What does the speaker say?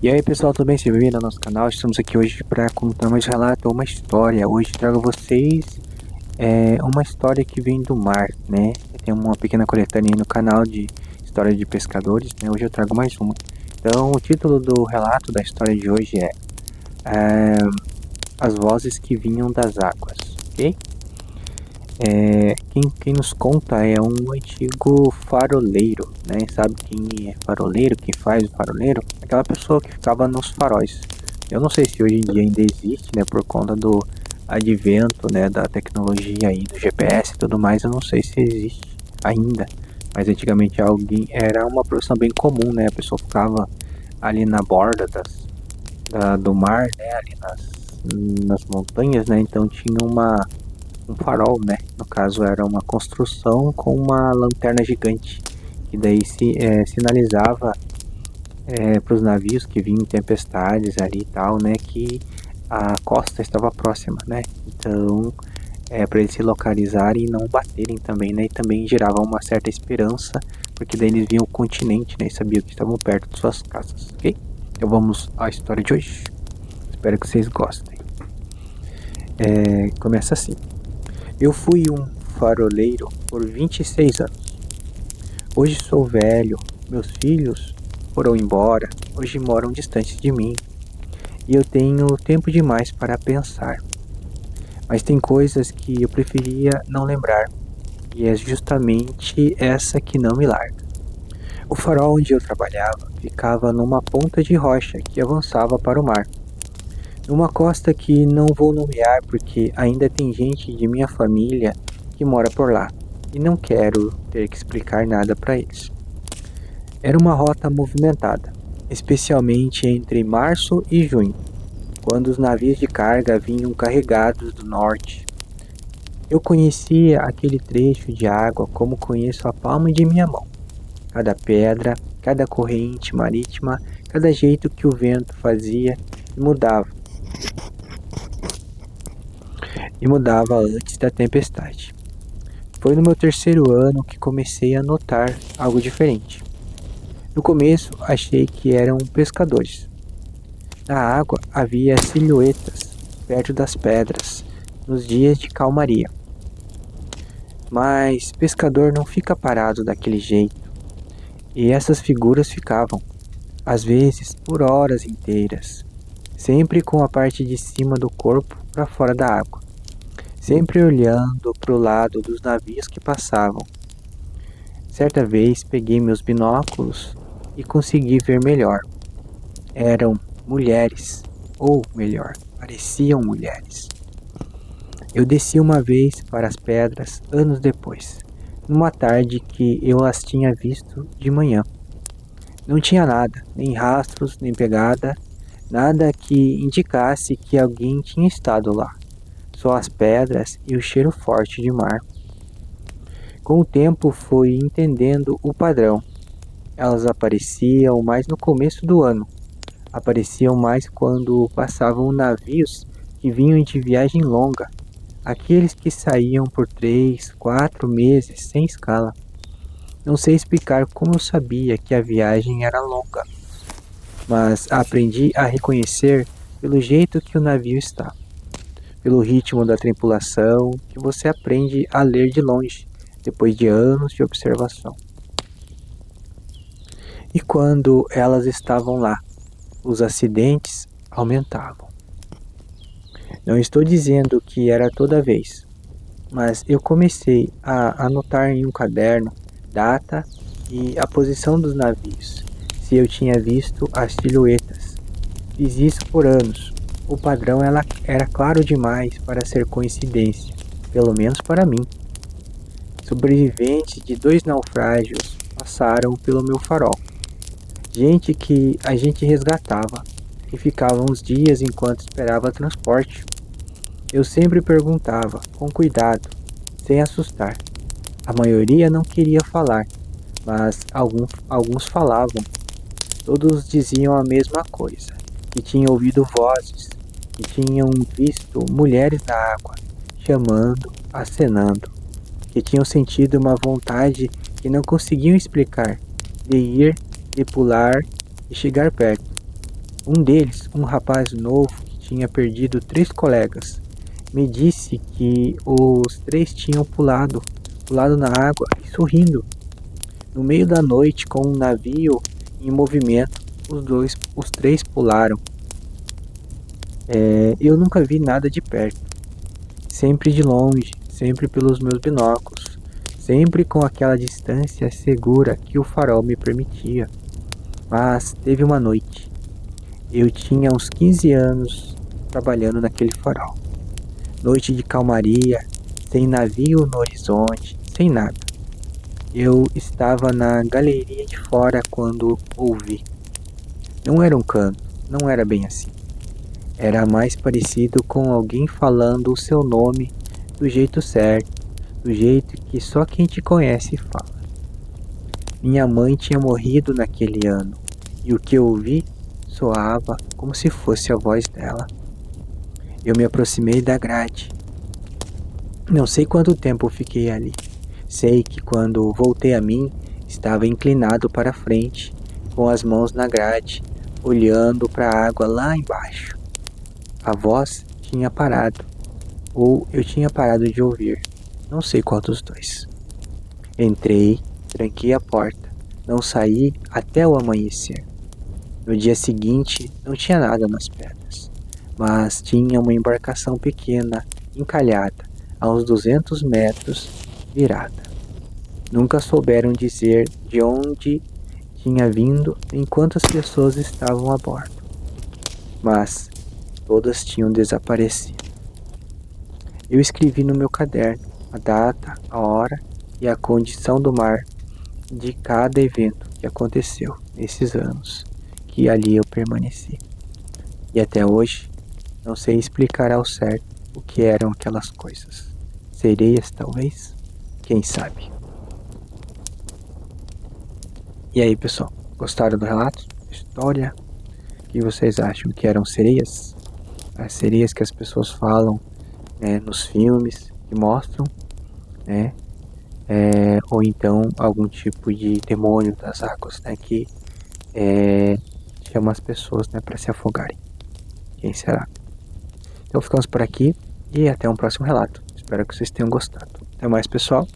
E aí pessoal, tudo bem? Seja bem-vindo ao nosso canal. Estamos aqui hoje para contar mais relato, uma história. Hoje trago a vocês uma história que vem do mar, né? Tem uma pequena coletânea aí no canal de história de pescadores, né? Hoje eu trago mais uma. Então o título do relato da história de hoje é As Vozes que Vinham das Águas, ok? Quem nos conta é um antigo faroleiro, né? Sabe quem é faroleiro? Quem faz o faroleiro? Aquela pessoa que ficava nos faróis. Eu não sei se hoje em dia ainda existe, né? Por conta do advento, né? Da tecnologia aí, do GPS e tudo mais. Eu não sei se existe ainda. Mas antigamente alguém era uma profissão bem comum, né? A pessoa ficava ali na borda do mar, né? Ali nas montanhas, né? Então tinha um farol, né? No caso era uma construção com uma lanterna gigante, que daí sinalizava para os navios que vinham em tempestades ali e tal, né? Que a costa estava próxima, né? Então, para eles se localizarem e não baterem também, né? E também gerava uma certa esperança, porque daí eles viam o continente, né? E sabiam que estavam perto de suas casas, ok? Então vamos à história de hoje. Espero que vocês gostem. Começa assim. Eu fui um faroleiro por 26 anos. Hoje sou velho, meus filhos foram embora, hoje moram distantes de mim e eu tenho tempo demais para pensar. Mas tem coisas que eu preferia não lembrar e é justamente essa que não me larga. O farol onde eu trabalhava ficava numa ponta de rocha que avançava para o mar, numa costa que não vou nomear porque ainda tem gente de minha família que mora por lá e não quero ter que explicar nada para eles. Era uma rota movimentada, especialmente entre março e junho, quando os navios de carga vinham carregados do norte. Eu conhecia aquele trecho de água como conheço a palma de minha mão. Cada pedra, cada corrente marítima, cada jeito que o vento fazia e mudava antes da tempestade. Foi no meu terceiro ano que comecei a notar algo diferente. No começo achei que eram pescadores. Na água havia silhuetas perto das pedras, nos dias de calmaria. Mas pescador não fica parado daquele jeito, e essas figuras ficavam, às vezes por horas inteiras, sempre com a parte de cima do corpo para fora da água, sempre olhando para o lado dos navios que passavam. Certa vez peguei meus binóculos e consegui ver melhor. Eram mulheres, ou melhor, pareciam mulheres. Eu desci uma vez para as pedras anos depois, numa tarde que eu as tinha visto de manhã. Não tinha nada, nem rastros, nem pegada, nada que indicasse que alguém tinha estado lá. Só as pedras e o cheiro forte de mar. Com o tempo fui entendendo o padrão. Elas apareciam mais no começo do ano. Apareciam mais quando passavam navios que vinham de viagem longa, aqueles que saíam por 3, 4 meses sem escala. Não sei explicar como eu sabia que a viagem era longa, mas aprendi a reconhecer pelo jeito que o navio está, pelo ritmo da tripulação, que você aprende a ler de longe, depois de anos de observação. E quando elas estavam lá, os acidentes aumentavam. Não estou dizendo que era toda vez, mas eu comecei a anotar em um caderno data e a posição dos navios, se eu tinha visto as silhuetas. Fiz isso por anos. O padrão era claro demais para ser coincidência, pelo menos para mim. Sobreviventes de 2 naufrágios passaram pelo meu farol. Gente que a gente resgatava e ficava uns dias enquanto esperava transporte. Eu sempre perguntava, com cuidado, sem assustar. A maioria não queria falar, mas alguns falavam. Todos diziam a mesma coisa, que tinham ouvido vozes, que tinham visto mulheres na água, chamando, acenando, que tinham sentido uma vontade que não conseguiam explicar, de ir, de pular e chegar perto. Um deles, um rapaz novo que tinha perdido 3 colegas, me disse que os 3 tinham pulado na água e sorrindo. No meio da noite, com um navio em movimento, os 3 pularam. Eu nunca vi nada de perto, sempre de longe, sempre pelos meus binóculos, sempre com aquela distância segura que o farol me permitia. Mas teve uma noite, eu tinha uns 15 anos trabalhando naquele farol. Noite de calmaria, sem navio no horizonte, sem nada. Eu estava na galeria de fora quando ouvi. Não era um canto, não era bem assim. Era mais parecido com alguém falando o seu nome do jeito certo, do jeito que só quem te conhece fala. Minha mãe tinha morrido naquele ano, e o que eu ouvi soava como se fosse a voz dela. Eu me aproximei da grade. Não sei quanto tempo fiquei ali. Sei que quando voltei a mim, estava inclinado para frente, com as mãos na grade, olhando para a água lá embaixo. A voz tinha parado, ou eu tinha parado de ouvir, não sei qual dos dois. Entrei, tranquei a porta, não saí até o amanhecer. No dia seguinte, não tinha nada nas pedras, mas tinha uma embarcação pequena, encalhada, a uns 200 metros, virada. Nunca souberam dizer de onde tinha vindo nem quantas pessoas estavam a bordo, mas todas tinham desaparecido. Eu escrevi no meu caderno a data, a hora e a condição do mar de cada evento que aconteceu nesses anos que ali eu permaneci. E até hoje não sei explicar ao certo o que eram aquelas coisas. Sereias, talvez? Quem sabe? E aí, pessoal, gostaram do relato? História? O que vocês acham que eram sereias? As sereias que as pessoas falam, né, nos filmes que mostram, né? Ou então algum tipo de demônio das águas, né, que chama as pessoas, né, para se afogarem. Quem será? Então ficamos por aqui e até um próximo relato. Espero que vocês tenham gostado. Até mais, pessoal.